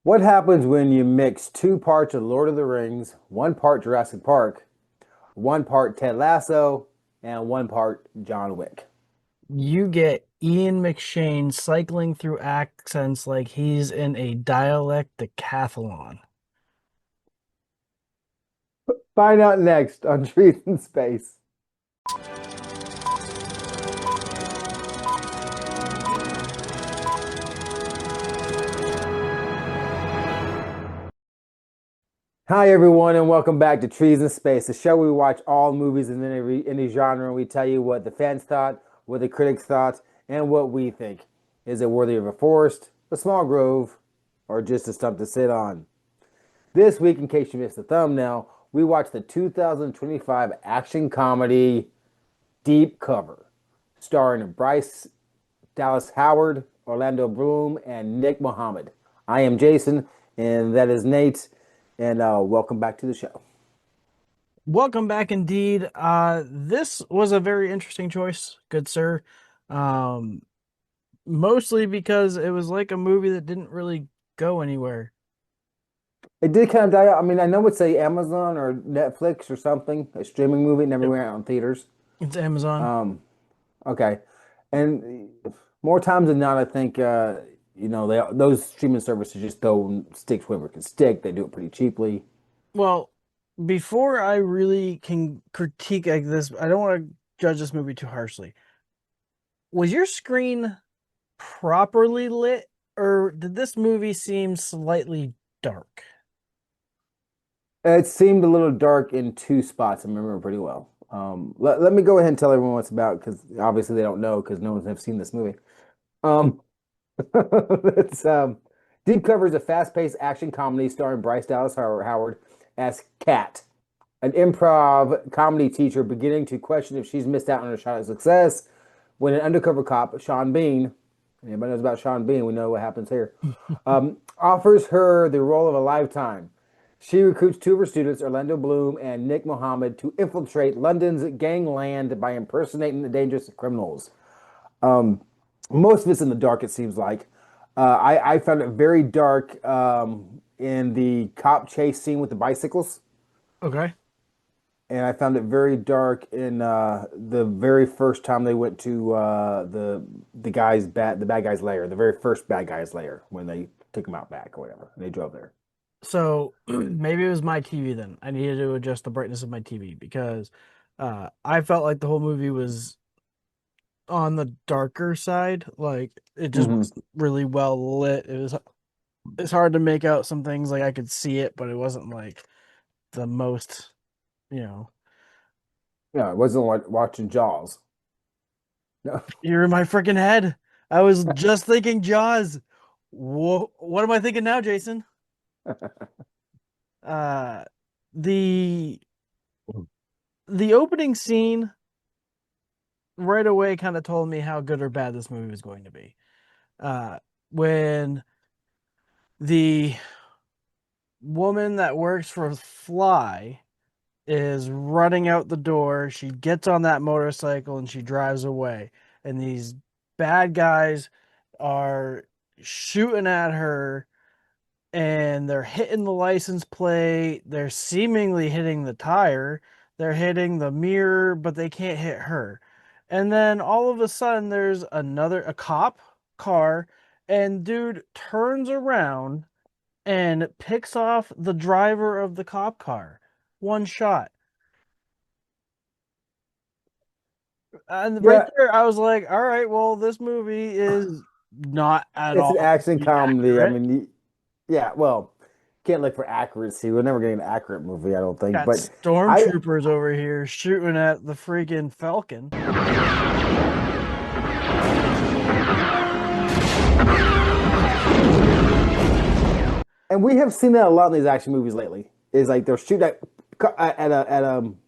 What happens when you mix two parts of Lord of the Rings, one part Jurassic Park, one part Ted Lasso, and one part John Wick? You get Ian McShane cycling through accents like he's in a dialect decathlon. Find out next on Trees in Space. Hi, everyone, and welcome back to Trees in Space, the show where we watch all movies in any genre and we tell you what the fans thought, what the critics thought, and what we think. Is it worthy of a forest, a small grove, or just a stump to sit on? This week, in case you missed the thumbnail, we watched the 2025 action comedy Deep Cover, starring Bryce Dallas Howard, Orlando Bloom, and Nick Mohammed. I am Jason, and that is Nate, and welcome back to the show. Welcome back indeed. This was a very interesting choice, good sir. Um, Mostly because it was like a movie that didn't really go anywhere. It did kind of die out. I mean, I know it's a Amazon or Netflix or something, a streaming movie, never Yep. went out in theaters. It's Amazon. Um, okay, and more times than not, I think those streaming services just don't stick whoever can stick. They do it pretty cheaply. Well, before I really can critique like this, I don't want to judge this movie too harshly. Was your screen properly lit, or did this movie seem slightly dark? It seemed a little dark in two spots. I remember pretty well. Let me go ahead and tell everyone what it's about because obviously they don't know because no one's ever seen this movie. Um, it's Deep Cover is a fast-paced action comedy starring Bryce Dallas Howard as Kat, an improv comedy teacher beginning to question if she's missed out on a shot at success when an undercover cop, Sean Bean, anybody knows about Sean Bean, we know what happens here, offers her the role of a lifetime. She recruits two of her students, Orlando Bloom and Nick Mohammed, to infiltrate London's gangland by impersonating the dangerous criminals. Most of it's in the dark, it seems like. I found it very dark in the cop chase scene with the bicycles. Okay. And I found it very dark in the very first time they went to the bad guy's lair, the very first bad guy's lair when they took him out back or whatever. And they drove there. So maybe it was my TV then. I needed to adjust the brightness of my TV because I felt like the whole movie was on the darker side. Like it just Hmm. wasn't really well lit. It's hard to make out some things. Like I could see it, but it wasn't like the most, you know. Yeah, it wasn't like watching Jaws. No. You're in my freaking head. I was just thinking Jaws. What am I thinking now, Jason? Uh, the the opening scene right away kind of told me how good or bad this movie was going to be. Uh, when the woman that works for Fly is running out the door, she gets on that motorcycle and she drives away. And these bad guys are shooting at her and they're hitting the license plate. They're seemingly hitting the tire. They're hitting the mirror, but they can't hit her. And then all of a sudden, there's a cop car, and dude turns around and picks off the driver of the cop car. One shot. And right Yeah, there, I was like, all right, well, this movie is not at it's an all action comedy. I accurate. mean, yeah, well, can't look for accuracy. We're never getting an accurate movie, I don't think. Got But I stormtroopers over here shooting at the freaking Falcon. and we have seen that a lot in these action movies lately. Is like they're shooting at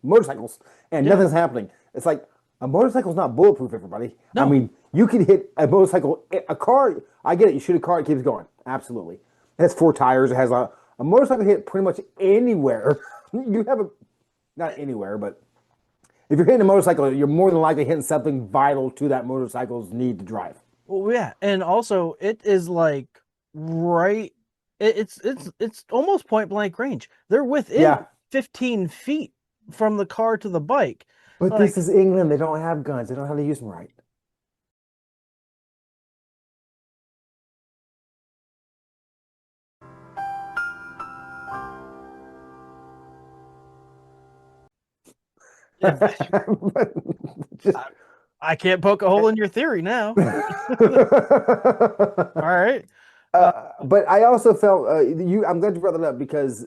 motorcycles and Yeah. nothing's happening. It's like a motorcycle's not bulletproof, everybody. I No. mean, you can hit a motorcycle, a car. I get it. You shoot a car, it keeps going. Absolutely. It has four tires. It has a motorcycle hit pretty much anywhere. You have a not anywhere, but if you're hitting a motorcycle, you're more than likely hitting something vital to that motorcycle's need to drive. Well, yeah. And also, it is like right It's almost point blank range. They're within Yeah, 15 feet from the car to the bike. but this Like is England. They don't have guns. They don't know how to use them right. if But just I, I can't poke a hole in your theory now. All right. but I also felt you. I'm glad you brought that up because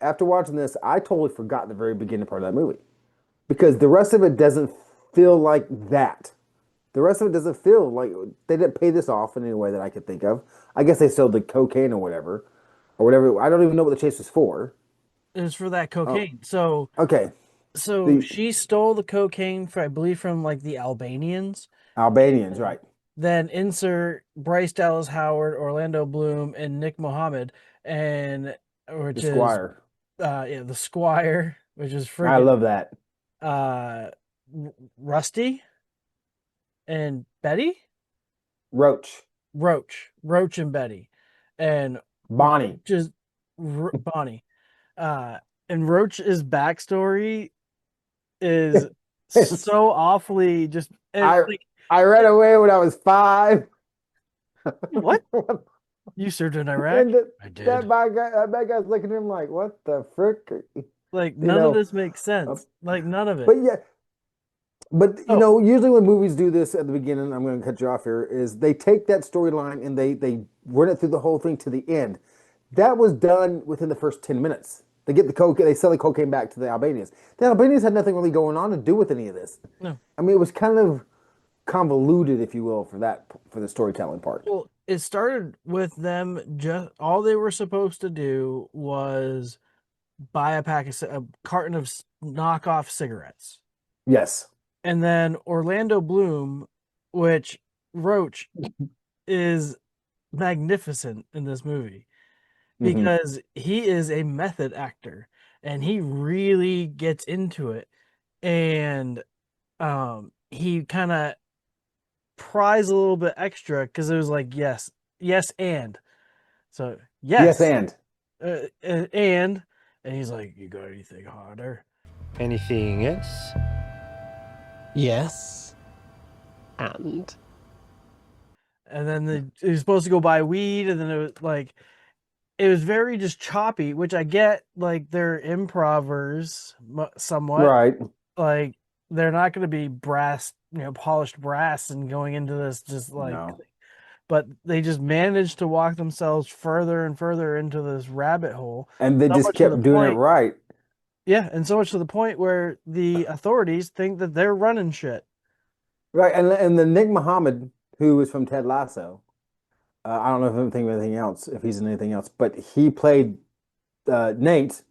after watching this, I totally forgot the very beginning part of that movie because the rest of it doesn't feel like that. The rest of it doesn't feel like they didn't pay this off in any way that I could think of. I guess they sold the cocaine or whatever. I don't even know what the chase was for. It was for that Oh, cocaine. So okay. so The she stole the cocaine for, I believe, from like the Albanians. Albanians, And right? then insert Bryce Dallas Howard, Orlando Bloom, and Nick Mohammed, and The which is Squire. yeah, the Squire, which is I freaking love that. uh Rusty and Betty, Roach, Roach and Betty, and Bonnie. Roach is Bonnie. Uh, and Roach's backstory is It's, so awfully just I like I ran away when I was 5. what? You served in Iraq? And I did. that bad guy's looking at him like, what the frick? Like You none of know. this makes Uh, sense. Like none of it. but yeah, but Oh, usually when movies do this at the beginning, I'm going to cut you off here, is they take that storyline and they run it through the whole thing to the end. That was done within the first 10 minutes. They get the coke, they sell the cocaine back to the Albanians. The Albanians had nothing really going on to do with any of this. no. I mean, it was kind of convoluted, if you will, for the storytelling part. Well, it started with them just all they were supposed to do was buy a carton of knockoff cigarettes. Yes. And then Orlando Bloom, which Roach is magnificent in this movie Hmm. because he is a method actor and he really gets into it. And he kind of pries a little bit extra because it was like yes and so Yes, yes and and he's like, you got anything harder? Anything else? Yes. And And then he was supposed to go buy weed, and then it was like it was very just choppy, which I get. Like they're improvers somewhat. right. Like they're not going to be brass, polished brass, and going into this just like, No. but they just managed to walk themselves further and further into this rabbit hole. And they So just much to the kept doing it point, right. yeah, and so much to the point where the authorities think that they're running shit. Right. And the Nick Mohammed, who was from Ted Lasso, I don't know if I'm thinking of anything else, if he's in anything else, but he played Nate.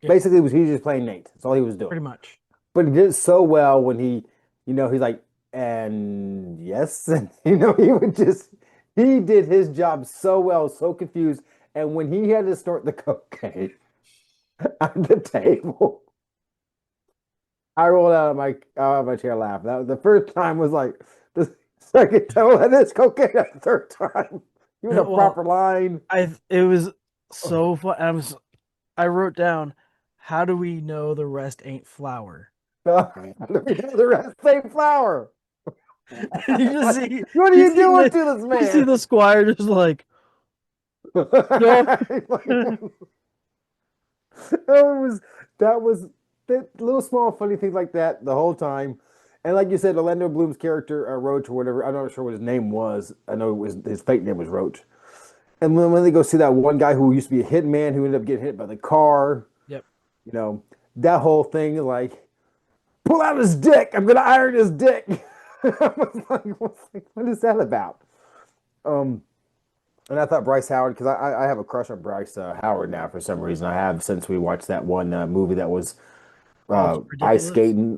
Yeah, Basically, was he just playing Nate? That's all he was doing. pretty much. But he did it so well when he's like, and yes, and he would he did his job so well, so confused. And when he had to snort the cocaine at the table, I rolled out of my chair laughing. That was the first time was like the second time that is cocaine the third time. He was a Well, proper line. it was so fun. I wrote down, how do we know the rest ain't flour? The rest same flower. You just Like, see what are you you see doing the to this you see man? the squire just like no. It was that was that little small funny things like that the whole time. And like you said, Orlando Bloom's character, Roach or whatever, I'm not sure what his name was. I know it was his fake name was Roach. And when they go see that one guy who used to be a hitman who ended up getting hit by the car, Yep. you know, that whole thing, like, pull out his dick. I'm gonna iron his dick. I was like, what is that about? Um, and I thought Bryce Howard, because I have a crush on Bryce Howard now for some reason. I have since we watched that one movie that was Also ice ridiculous. skating,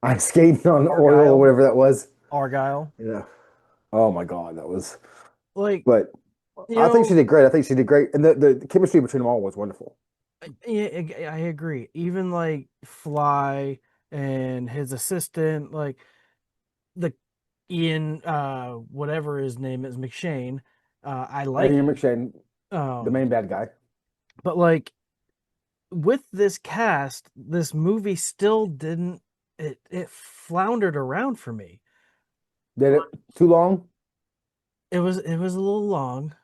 ice skating on oil or Argyle. whatever that was. Argyle. Yeah. Oh my God, that was. Like, But you I think she know, did great. I think she did great, and the chemistry between them all was wonderful. I agree. Even like Fly and his assistant, like the Ian, whatever his name is, McShane. I like Ian him. McShane. The main bad guy. But like with this cast, this movie still didn't. It floundered around for me. Did it too long? It was a little long.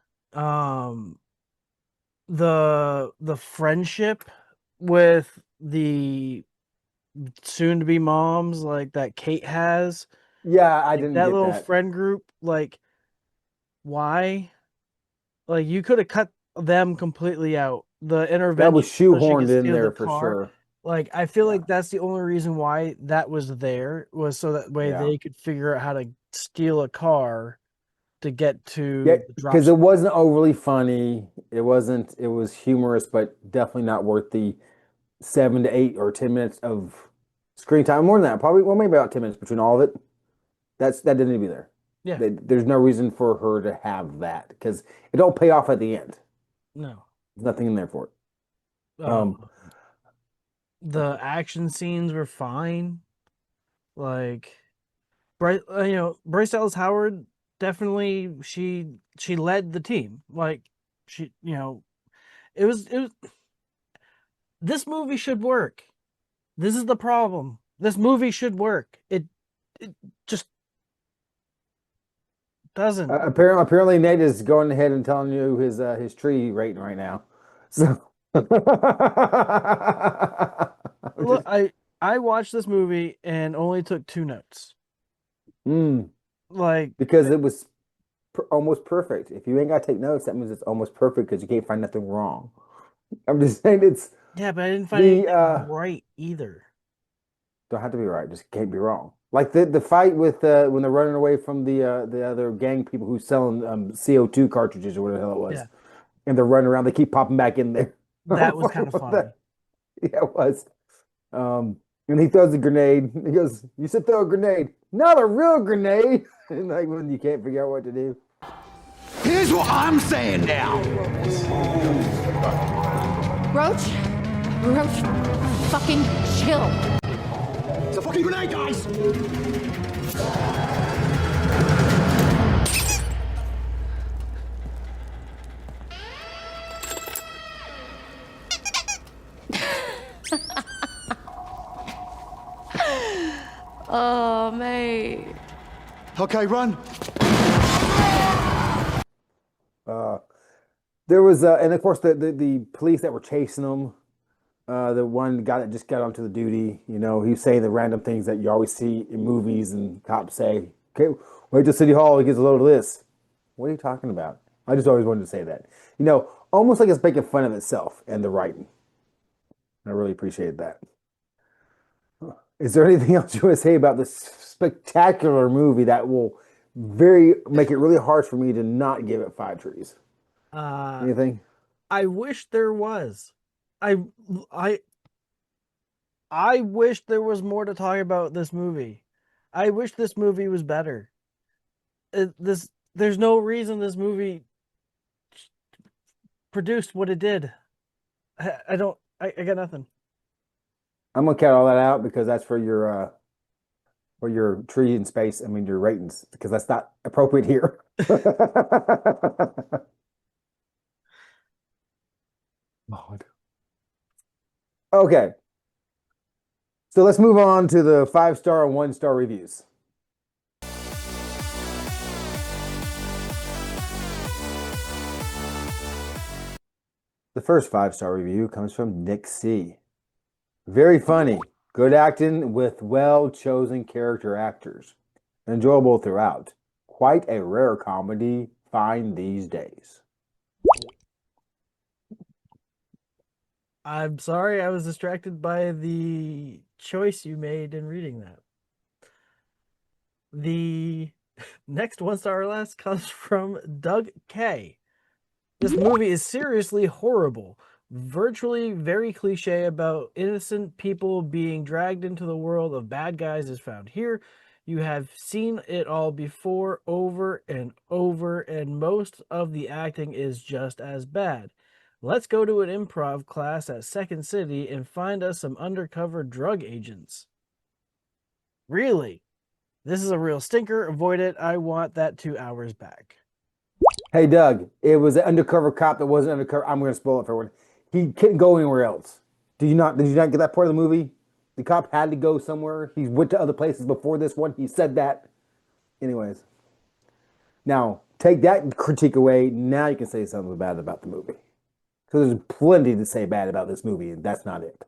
The friendship with the soon to be moms like that Kate has, Yeah, I like didn't that get little that. friend group, like why? Like you could have cut them completely out. The That was intervention so she could shoehorned in steal the there for car. sure. Like I feel Yeah. like that's the only reason why that was there was so that way Yeah. they could figure out how to steal a car to get Yeah, to the drop. because it wasn't overly funny. It wasn't, it was humorous, but definitely not worth the 7 to 8 or 10 minutes of screen time. More than that, probably, well, maybe about 10 minutes between all of it. That didn't need to be there. Yeah, There's no reason for her to have that because it don't pay off at the end. no. There's nothing in there for it. Uh, the action scenes were fine. Like Bryce, Bryce Dallas Howard definitely she led the team. Like she, it was this movie should work. This is the problem. This movie should work. It just doesn't. Apparently, Nate is going ahead and telling you his tree rating right now. So, which Look, is I watched this movie and only took 2 notes. mm, Like because it was almost perfect. If you ain't got to take notes, that means it's almost perfect because you can't find nothing wrong. I'm just saying it's yeah, but I didn't find the anything right either. don't have to be right, just can't be wrong. Like the fight with when they're running away from the other gang people who's selling CO2 cartridges or whatever the hell it was, Yeah, and they're running around. They keep popping back in there. that was kind of funny. Yeah, it was. Um, and he throws a grenade. He goes, "You said throw a grenade, not a real grenade." And like when you can't figure out what to do. Here's what I'm saying now. Roach, fucking chill. It's a fucking grenade, guys! Oh, mate. Okay, run. There was, and of course, the police that were chasing them. The one guy that just got onto the duty, he's saying the random things that you always see in movies and cops say. Okay, wait till City Hall, he gets a load of this. What are you talking about? I just always wanted to say that. Almost like it's making fun of itself and the writing. I really appreciate that. Is there anything else you want to say about this spectacular movie that will make it really hard for me to not give it 5 trees? Anything? I wish there was. I I I wish there was more to talk about this movie. I wish this movie was better. There's no reason this movie produced what it did. I don't. I got nothing. I'm gonna cut all that out because that's for your tree and space. I mean your ratings because that's not appropriate here. Lord. Okay. So let's move on to the 5-star and 1-star reviews. The first 5-star review comes from Nick C. Very funny, good acting with well-chosen character actors. Enjoyable throughout. Quite a rare comedy find these days. I'm sorry, I was distracted by the choice you made in reading that. The next 1 star or less comes from Doug K. This movie is seriously horrible. Virtually very cliche about innocent people being dragged into the world of bad guys is found here. You have seen it all before, over and over, and most of the acting is just as bad. Let's go to an improv class at Second City and find us some undercover drug agents. Really? This is a real stinker. Avoid it. I want that 2 hours back. Hey, Doug, it was an undercover cop that wasn't undercover. I'm going to spoil it for everyone. He couldn't go anywhere else. Did you not get that part of the movie? The cop had to go somewhere. He went to other places before this one. He said that. Anyways, now take that critique away. Now you can say something bad about the movie. Because there's plenty to say bad about this movie, and that's not it.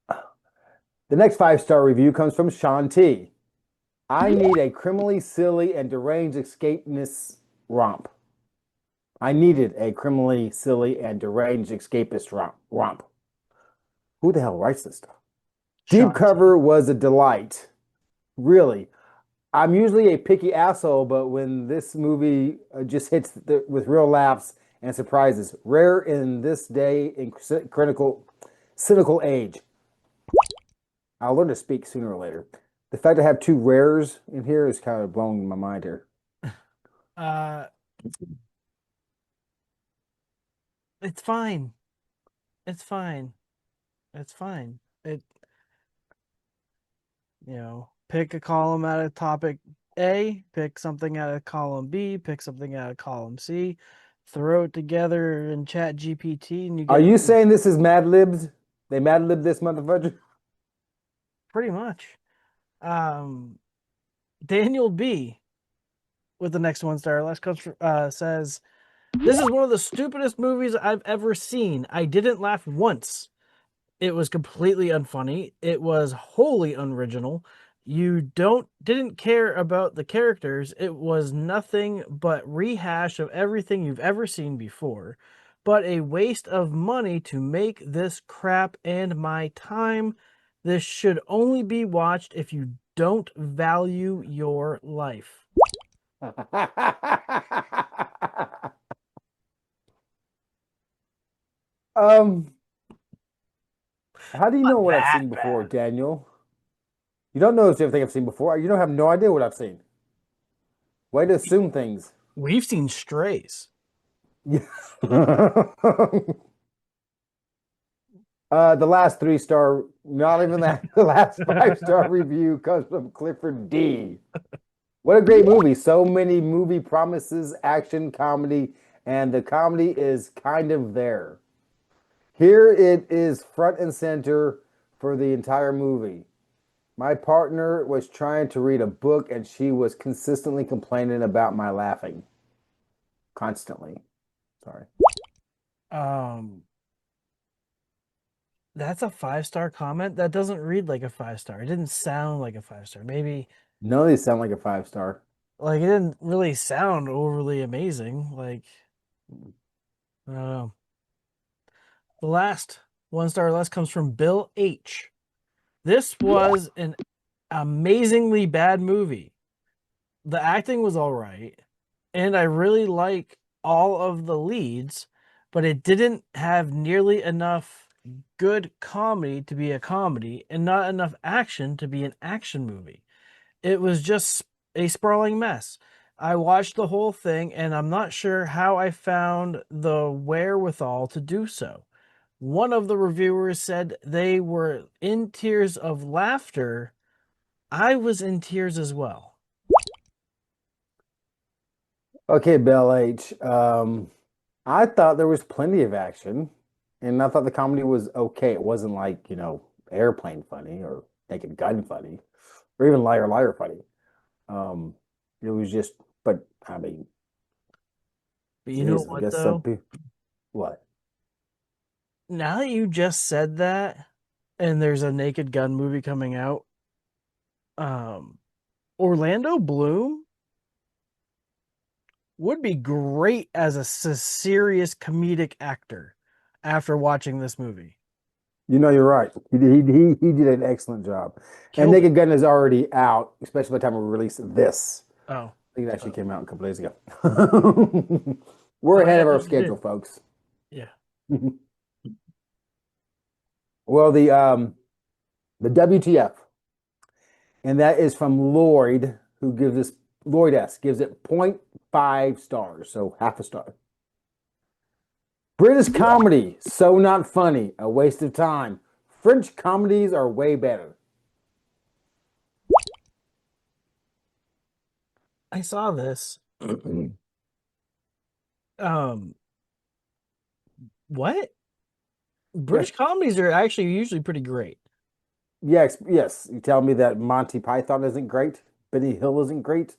The next 5-star review comes from Sean T. I need a criminally silly and deranged escapist romp. I needed a criminally silly and deranged escapist romp. Who the hell writes this stuff? Deep Sean cover was a delight. Really. I'm usually a picky asshole, but when this movie just hits with real laughs and surprises, rare in this day in cynical age. I'll learn to speak sooner or later. The fact I have two rares in here is kind of blowing my mind here. Uh, it's fine. It's fine. It's fine. Pick a column out of topic A, pick something out of column B, pick something out of column C, throw it together in Chat GPT, and you get Are you saying this is Mad Libs? They Mad Lib this motherfucker? pretty much. Daniel B with the next 1-star last comes says, "This is one of the stupidest movies I've ever seen. I didn't laugh once. It was completely unfunny. It was wholly unoriginal. You didn't care about the characters. It was nothing but rehash of everything you've ever seen before. But a waste of money to make this crap and my time. This should only be watched if you don't value your life." um, how do you know what I've that seen before, Daniel? You don't know everything I've seen before. You don't have no idea what I've seen. Way to assume things. We've seen Strays. Yeah. The last 3-star, not even that, the last 5-star review comes from Clifford D. What a great movie. So many movie promises, action, comedy, and the comedy is kind of there. Here it is front and center for the entire movie. My partner was trying to read a book and she was consistently complaining about my laughing. Constantly. Sorry. That's a 5-star comment. That doesn't read like a 5-star. It didn't sound like a 5-star. Maybe None of these sound like a 5-star. like it didn't really sound overly amazing. Like, I don't know. The last 1-star less comes from Bill H. This was an amazingly bad movie. The acting was all right, and I really like all of the leads, but it didn't have nearly enough good comedy to be a comedy and not enough action to be an action movie. It was just a sprawling mess. I watched the whole thing and I'm not sure how I found the wherewithal to do so. One of the reviewers said they were in tears of laughter. I was in tears as well. Okay, Bell H. I thought there was plenty of action, and I thought the comedy was okay. It wasn't like, Airplane funny or Naked Gun funny, or even Liar Liar funny. It was just, but I mean, But you know geez, I what guess some though? people, what? Now that you just said that, and there's a Naked Gun movie coming out, Orlando Bloom would be great as a serious comedic actor after watching this movie. You're right. He did an excellent job. And Killed it. Naked Gun is already out, especially by the time we release this. Oh, I think it actually came out a couple days ago. We're ahead yeah, of our it did. schedule, folks. Yeah. Well, the WTF, and that is from Lloyd, who gives us Lloyd S gives it 0.5 stars, so half a star. British comedy, so not funny, a waste of time. French comedies are way better. I saw this Um, what? Yeah. British comedies are actually usually pretty great. Yes, yes. You tell me that Monty Python isn't great, Benny Hill isn't great,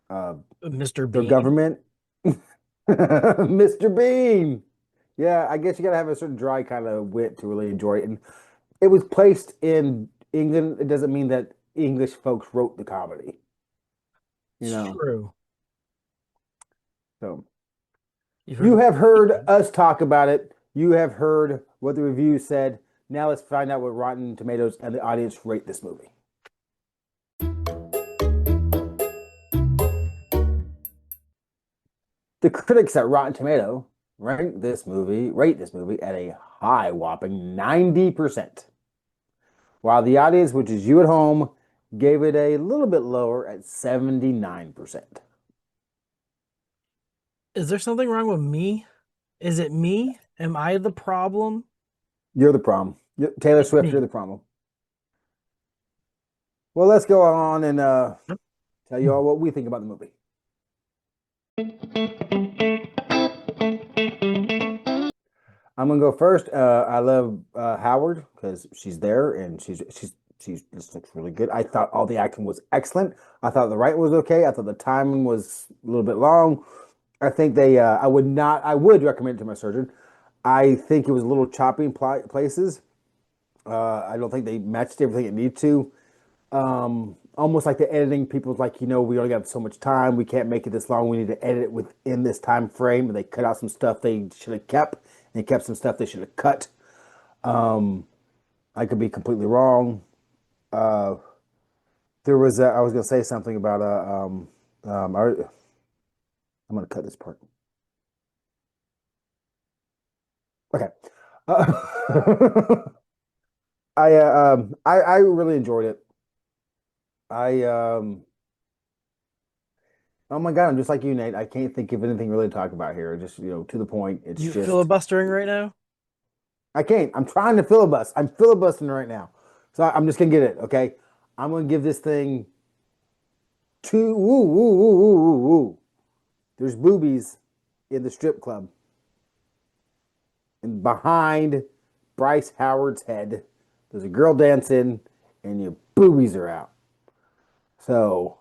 uh, Mr. The Bean. Government, Mr. Bean. Yeah, I guess you gotta have a certain dry kind of wit to really enjoy it. And it was placed in England. It doesn't mean that English folks wrote the comedy, you It's know. true. So You've heard you of have heard us talk about it. You have heard what the review said. Now let's find out what Rotten Tomatoes and the audience rate this movie. The critics at Rotten Tomato rate this movie at a high whopping 90%, while the audience, which is you at home, gave it a little bit lower at 79%. Is there something wrong with me? Is it me? Am I the problem? You're the problem. Taylor It's Swift, you're me. the problem. Well, let's go on and tell you all what we think about the movie. I'm gonna go first. I love Howard because she's there and she just looks really good. I thought all the acting was excellent. I thought the writing was okay. I thought the timing was a little bit long. I think they. I would recommend it to my surgeon. I think it was a little choppy in places. I don't think they matched everything it needed to. Almost like the editing, people's like, we only got so much time. We can't make it this long. We need to edit it within this time frame. And they cut out some stuff they should have kept. And they kept some stuff they should have cut. I could be completely wrong. Uh, I was gonna say something about I'm gonna cut this part. Okay. I really enjoyed it. I Oh my God, I'm just like you, Nate. I can't think of anything really to talk about here. Just, to the point. It's You just filibustering right now? I can't. I'm trying to filibust. I'm filibustering right now. So I'm just gonna get it, okay? I'm gonna give this thing two woo woo woo woo woo woo. There's boobies in the strip club. And behind Bryce Howard's head, there's a girl dancing, and your boobies are out. So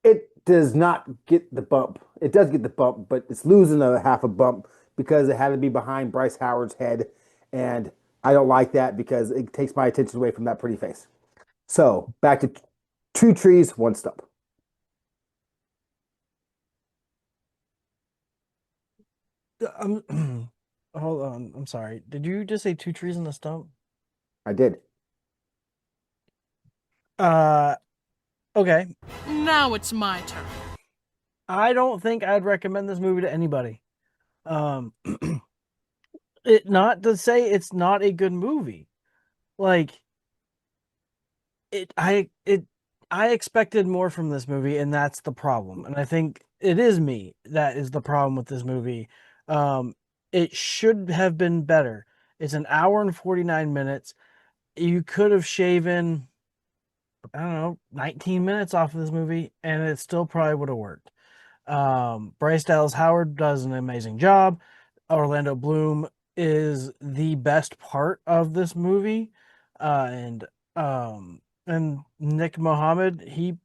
it does not get the bump. It does get the bump, but it's losing a half a bump because it had to be behind Bryce Howard's head. And I don't like that because it takes my attention away from that pretty face. So back to two trees, one stump. Hold on. I'm sorry. Did you just say two trees and a stump? I did. Uh, okay. Now it's my turn. I don't think I'd recommend this movie to anybody. Um, it not to say it's not a good movie. Like I expected more from this movie, and that's the problem. And I think it is me that is the problem with this movie. Um, it should have been better. It's an hour and 49 minutes. You could have shaven, I don't know, 19 minutes off of this movie, and it still probably would have worked. Bryce Dallas Howard does an amazing job. Orlando Bloom is the best part of this movie. And Nick Mohammed, he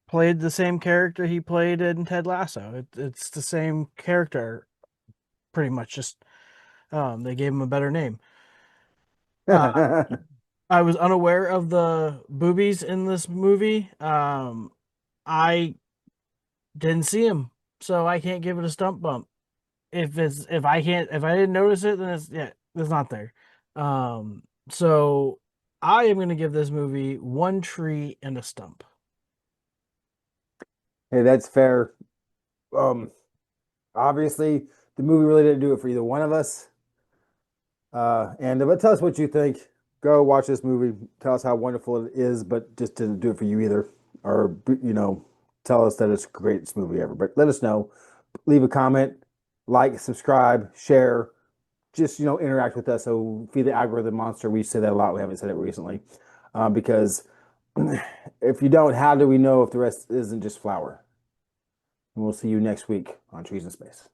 played the same character he played in Ted Lasso. It's the same character, pretty much. Just they gave him a better name. I was unaware of the boobies in this movie. I didn't see him, so I can't give it a stump bump. If I didn't notice it, then it's not there. So I am gonna give this movie one tree and a stump. Hey, that's fair. Um, Obviously, the movie really didn't do it for either one of us. But tell us what you think. Go watch this movie. Tell us how wonderful it is, but just didn't do it for you either. Or tell us that it's the greatest movie ever. But let us know. Leave a comment, like, subscribe, share. Just interact with us. So feed the algorithm monster. We say that a lot. We haven't said it recently, because if you don't, how do we know if the rest isn't just flour? And we'll see you next week on Trees in Space.